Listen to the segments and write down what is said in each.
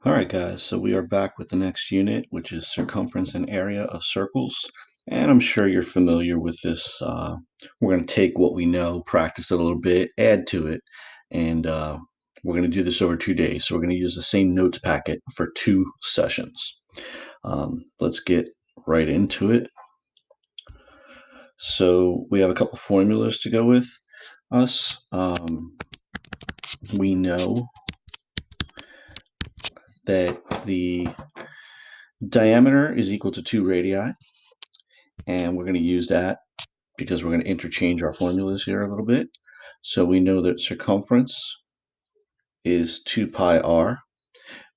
Alright guys, so we are back with the next unit, which is circumference and area of circles. And I'm sure you're familiar with this. We're going to take what we know, practice it a little bit, add to it, and we're going to do this over 2 days. So we're going to use the same notes packet for 2 sessions. Let's get right into it. So we have a couple formulas to go with us. We know that the diameter is equal to 2 radii, and we're going to use that because we're going to interchange our formulas here a little bit. So we know that circumference is 2 pi r,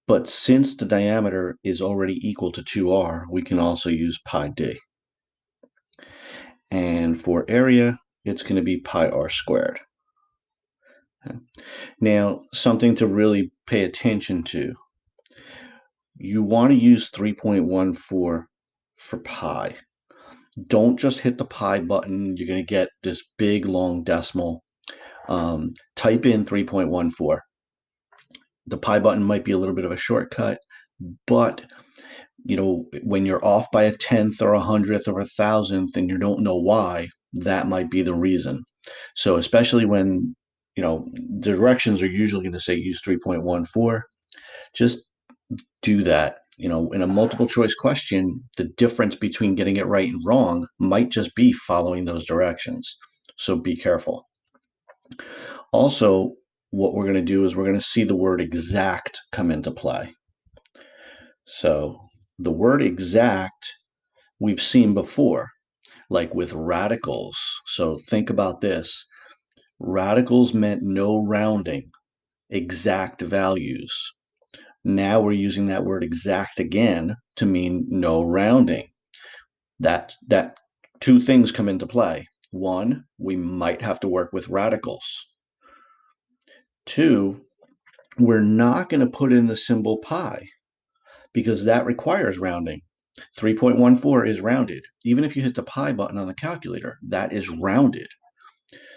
but since the diameter is already equal to 2r, we can also use pi d. And for area, it's going to be pi r squared. Okay. Now, something to really pay attention to. You want to use 3.14 for pi. Don't just hit the pi button. You're going to get this big long decimal. Type in 3.14. The pi button might be a little bit of a shortcut, but when you're off by a tenth or 100th or 1,000th and you don't know why, that might be the reason. So especially when the directions are usually going to say use 3.14, just do that. In a multiple choice question, the difference between getting it right and wrong might just be following those directions. So be careful. Also, what we're going to do is we're going to see the word exact come into play. So the word exact we've seen before, like with radicals. So think about this. Radicals meant no rounding, exact values. Now we're using that word exact again to mean no rounding. That two things come into play. One, we might have to work with radicals. Two, we're not going to put in the symbol pi because that requires rounding. 3.14 is rounded. Even if you hit the pi button on the calculator, that is rounded.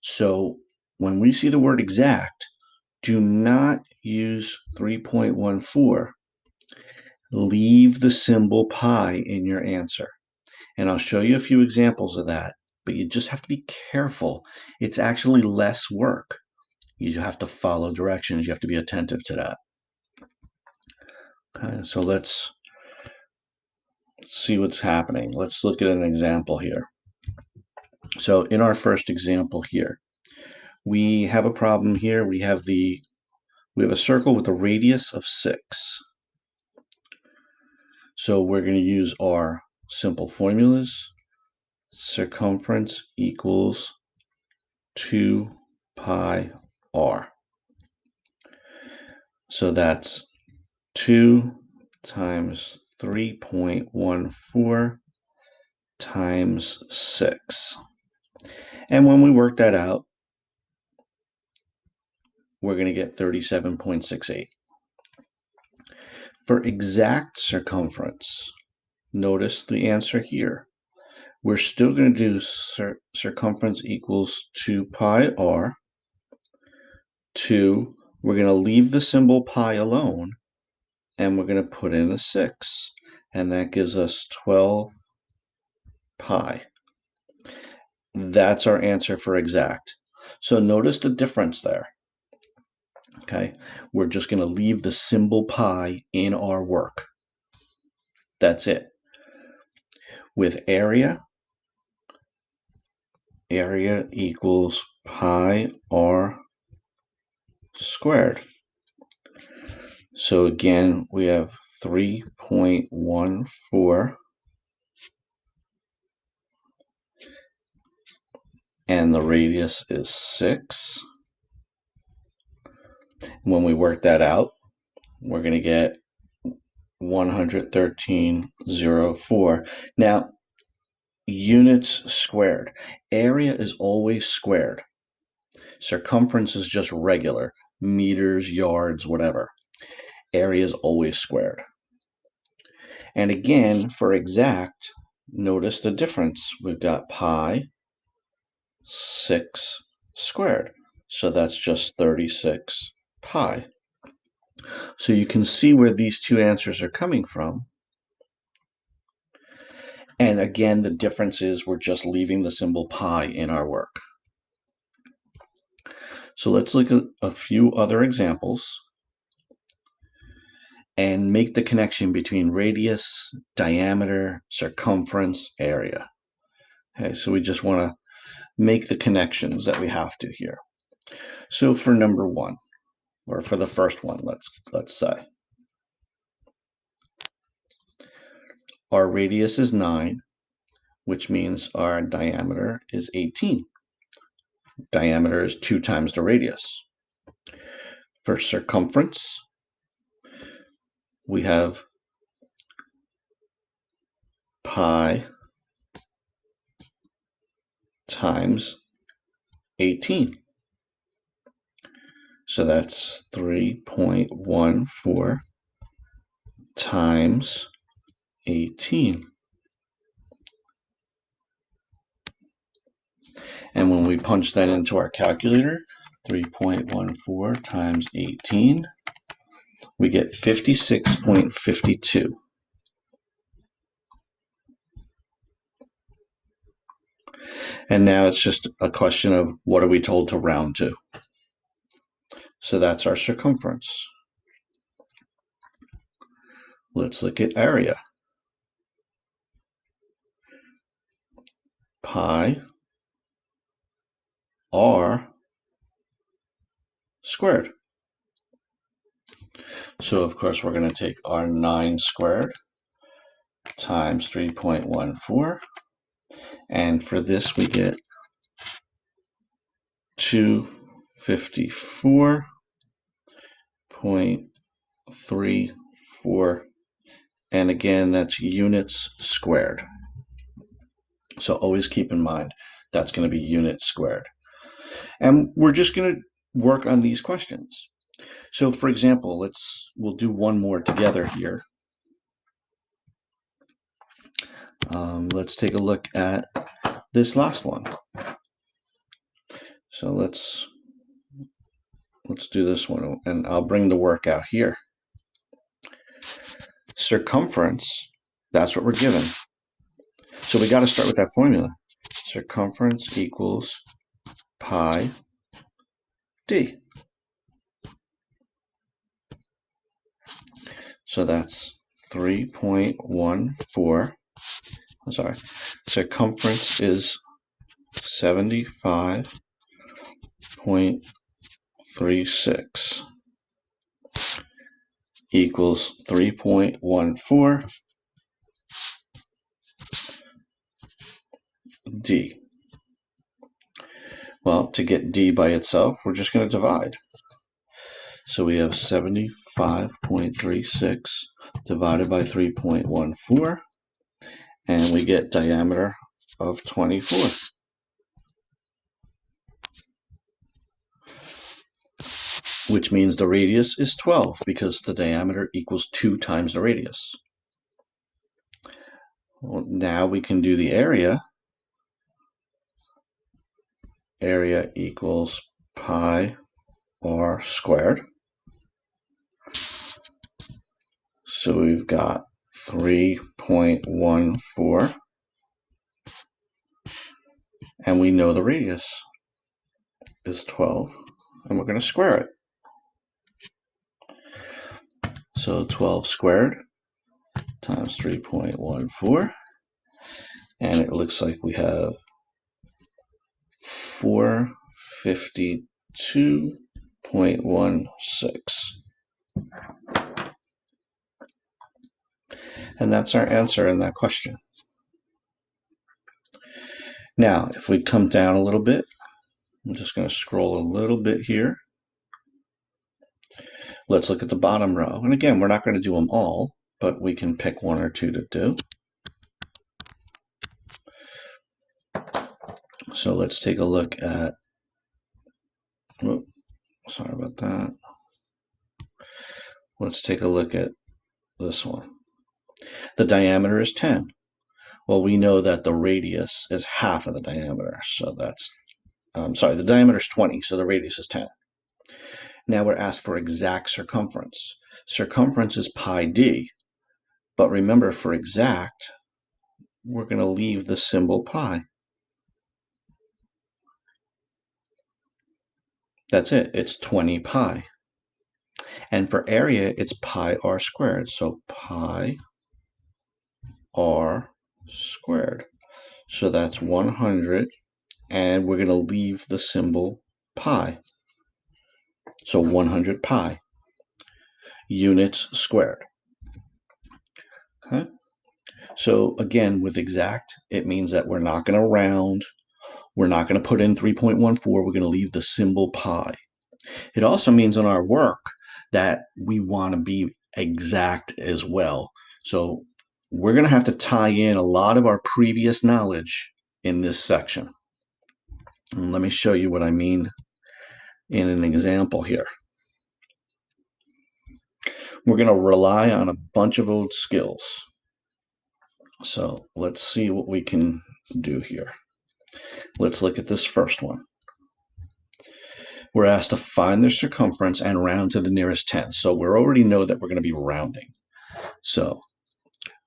So when we see the word exact, do not use 3.14. Leave the symbol pi in your answer. And I'll show you a few examples of that, but you just have to be careful. It's actually less work. You have to follow directions. You have to be attentive to that. Okay, so let's see what's happening. Let's look at an example here. So in our first example here, we have a problem here. We have a circle with a radius of 6. So we're going to use our simple formulas. Circumference equals 2 pi r. So that's 2 times 3.14 times 6. And when we work that out, we're going to get 37.68. For exact circumference, notice the answer here. We're still going to do circumference equals 2 pi r. 2, we're going to leave the symbol pi alone, and we're going to put in a 6. And that gives us 12 pi. That's our answer for exact. So notice the difference there. Okay, we're just going to leave the symbol pi in our work. That's it. With area equals pi r squared. So again, we have 3.14, and the radius is 6. When we work that out, we're going to get 113.04. Now, units squared. Area is always squared. Circumference is just regular, meters, yards, whatever. Area is always squared. And again, for exact, notice the difference. We've got pi 6 squared. So that's just 36 pi. So you can see where these two answers are coming from. And again, the difference is we're just leaving the symbol pi in our work. So let's look at a few other examples and make the connection between radius, diameter, circumference, area. Okay, so we just want to make the connections that we have to here. So for number one, or for the first one, let's say, our radius is 9, which means our diameter is 18. Diameter is 2 times the radius. For circumference, we have pi times 18. So that's 3.14 times 18. And when we punch that into our calculator, 3.14 times 18, we get 56.52. And now it's just a question of what are we told to round to. So that's our circumference. Let's look at area. Pi r squared. So of course we're going to take our 9 squared times 3.14, and for this we get 254.34, and again that's units squared. So always keep in mind that's going to be units squared. And we're just going to work on these questions. So for example, we'll do one more together here. Let's take a look at this last one. So let's do this one, and I'll bring the work out here. Circumference, that's what we're given. So we got to start with that formula. Circumference equals pi d. So that's 3.14. I'm sorry. Circumference is 75.36 equals 3.14 d. Well, to get d by itself, we're just going to divide. So we have 75.36 divided by 3.14, and we get diameter of 24. Which means the radius is 12 because the diameter equals 2 times the radius. Well, now we can do the area. Area equals pi r squared. So we've got 3.14, and we know the radius is 12, and we're going to square it. So 12 squared times 3.14, and it looks like we have 452.16. And that's our answer in that question. Now, if we come down a little bit, I'm just going to scroll a little bit here. Let's look at the bottom row. And again, we're not going to do them all, but we can pick one or two to do. So let's take a look at, sorry about that. Let's take a look at this one. The diameter is 10. Well, we know that the radius is half of the diameter. So that's, the diameter is 20, so the radius is 10. Now we're asked for exact circumference. Circumference is pi d, but remember, for exact, we're going to leave the symbol pi. That's it. It's 20 pi. And for area, it's pi r squared. So pi r squared. So that's 100, and we're going to leave the symbol pi. So 100 pi units squared. Okay? So again, with exact, it means that we're not going to round. We're not going to put in 3.14. We're going to leave the symbol pi. It also means in our work that we want to be exact as well. So we're going to have to tie in a lot of our previous knowledge in this section. And let me show you what I mean in an example here. We're going to rely on a bunch of old skills. So let's see what we can do here. Let's look at this first one. We're asked to find the circumference and round to the nearest tenth. So we already know that we're going to be rounding. So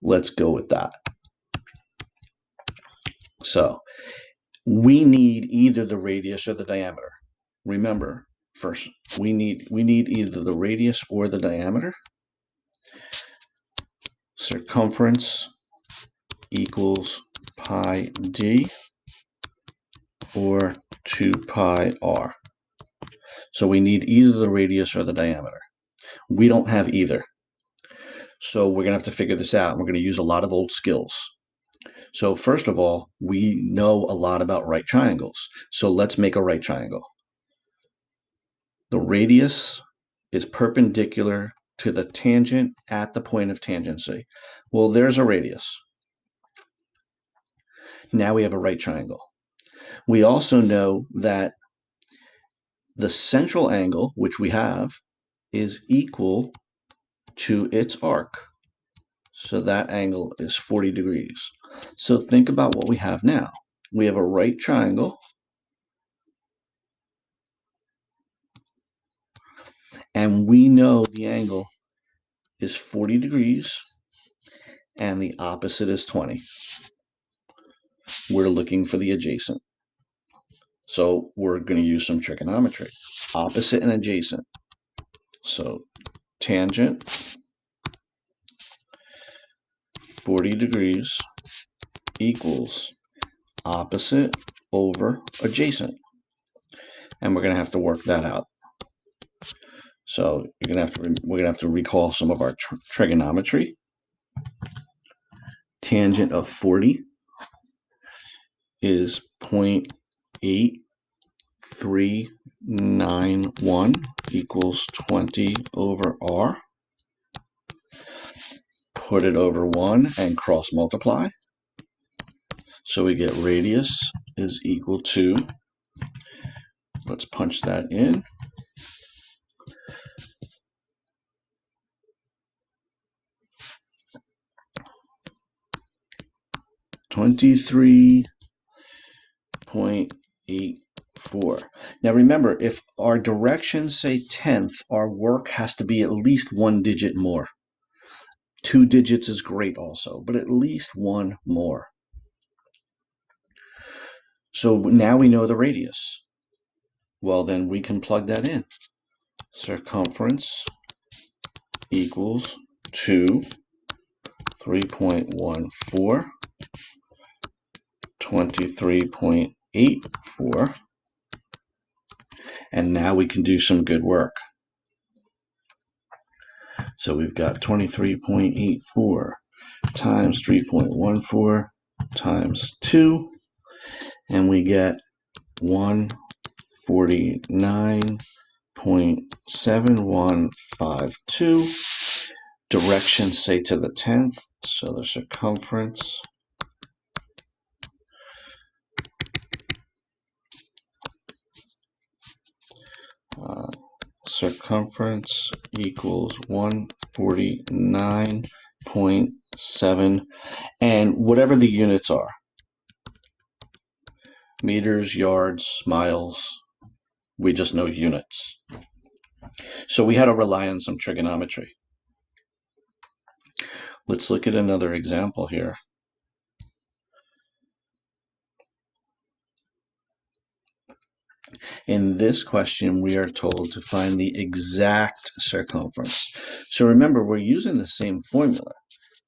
let's go with that. So we need either the radius or the diameter. Remember, first, we need either the radius or the diameter. Circumference equals pi d or 2 pi r. So we need either the radius or the diameter. We don't have either. So we're going to have to figure this out. We're going to use a lot of old skills. So first of all, we know a lot about right triangles. So let's make a right triangle. The radius is perpendicular to the tangent at the point of tangency. Well, there's a radius. Now we have a right triangle. We also know that the central angle, which we have, is equal to its arc. So that angle is 40 degrees. So think about what we have now. We have a right triangle, and we know the angle is 40 degrees, and the opposite is 20. We're looking for the adjacent. So we're going to use some trigonometry. Opposite and adjacent. So tangent 40 degrees equals opposite over adjacent. And we're going to have to work that out. So we're going to have to recall some of our trigonometry. Tangent of 40 is 0.8391 equals 20 over r. Put it over 1 and cross multiply. So we get radius is equal to, let's punch that in, 23.84. Now remember, if our directions say tenth, our work has to be at least 1 digit more. 2 digits is great also, but at least 1 more. So now we know the radius. Well, then we can plug that in. Circumference equals 3.14, 23.84, and now we can do some good work. So we've got 23.84 times 3.14 times 2, and we get 149.7152. Directions say to the 10th, so the circumference equals 149.7, and whatever the units are, meters, yards, miles, we just know units. So we had to rely on some trigonometry. Let's look at another example here. In this question, we are told to find the exact circumference. So remember, we're using the same formula.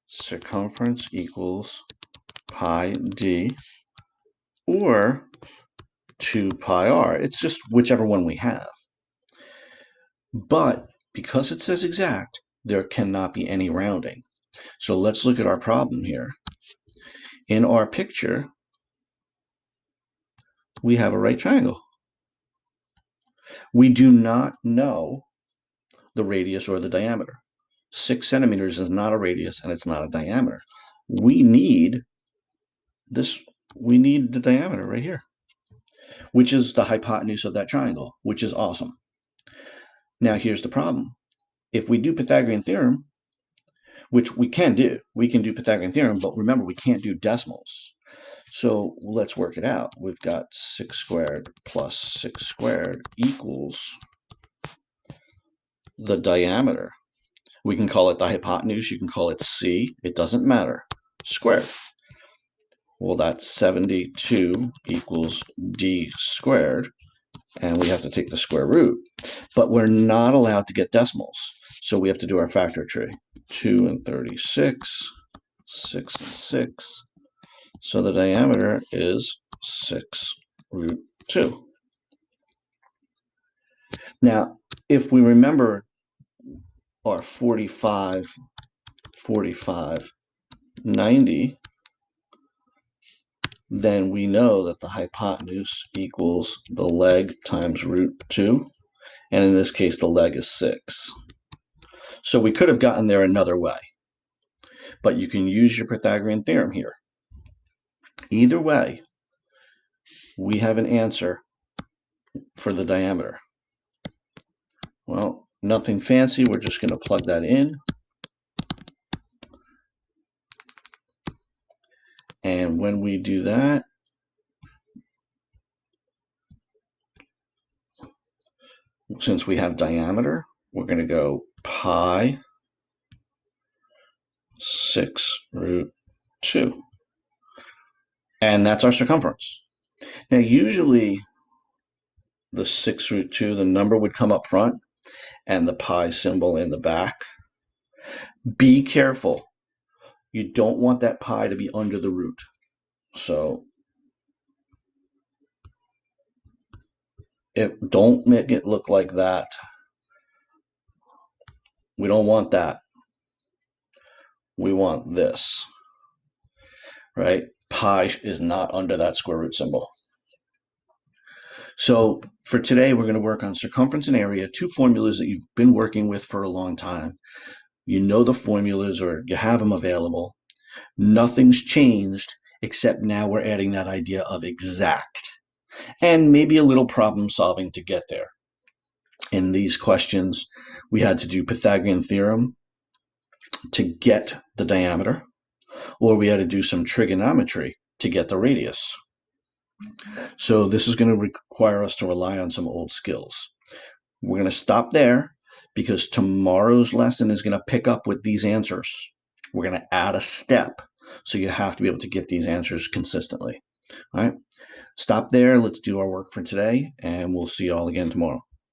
Circumference equals pi d or 2 pi r. It's just whichever one we have. But because it says exact, there cannot be any rounding. So let's look at our problem here. In our picture, we have a right triangle. We do not know the radius or the diameter. 6 centimeters is not a radius and it's not a diameter. We need this. We need the diameter right here, which is the hypotenuse of that triangle, which is awesome. Now here's the problem. If we do Pythagorean theorem, which we can do Pythagorean theorem, but remember we can't do decimals. So let's work it out. We've got 6 squared plus 6 squared equals the diameter. We can call it the hypotenuse. You can call it C. It doesn't matter. Squared. Well, that's 72 equals d squared. And we have to take the square root. But we're not allowed to get decimals. So we have to do our factor tree. 2 and 36, 6 and 6. So the diameter is 6 root 2. Now, if we remember our 45, 45, 90, then we know that the hypotenuse equals the leg times root 2. And in this case, the leg is 6. So we could have gotten there another way. But you can use your Pythagorean theorem here. Either way, we have an answer for the diameter. Well, nothing fancy. We're just going to plug that in. And when we do that, since we have diameter, we're going to go pi 6 root 2. And that's our circumference. Now, usually the 6 root 2, the number would come up front and the pi symbol in the back. Be careful. You don't want that pi to be under the root. So don't make it look like that. We don't want that. We want this, right? Pi is not under that square root symbol. So for today, we're going to work on circumference and area, two formulas that you've been working with for a long time. You know the formulas or you have them available. Nothing's changed except now we're adding that idea of exact and maybe a little problem solving to get there. In these questions, we had to do Pythagorean theorem to get the diameter, or we had to do some trigonometry to get the radius. So this is going to require us to rely on some old skills. We're going to stop there because tomorrow's lesson is going to pick up with these answers. We're going to add a step, so you have to be able to get these answers consistently. All right, stop there. Let's do our work for today, and we'll see you all again tomorrow.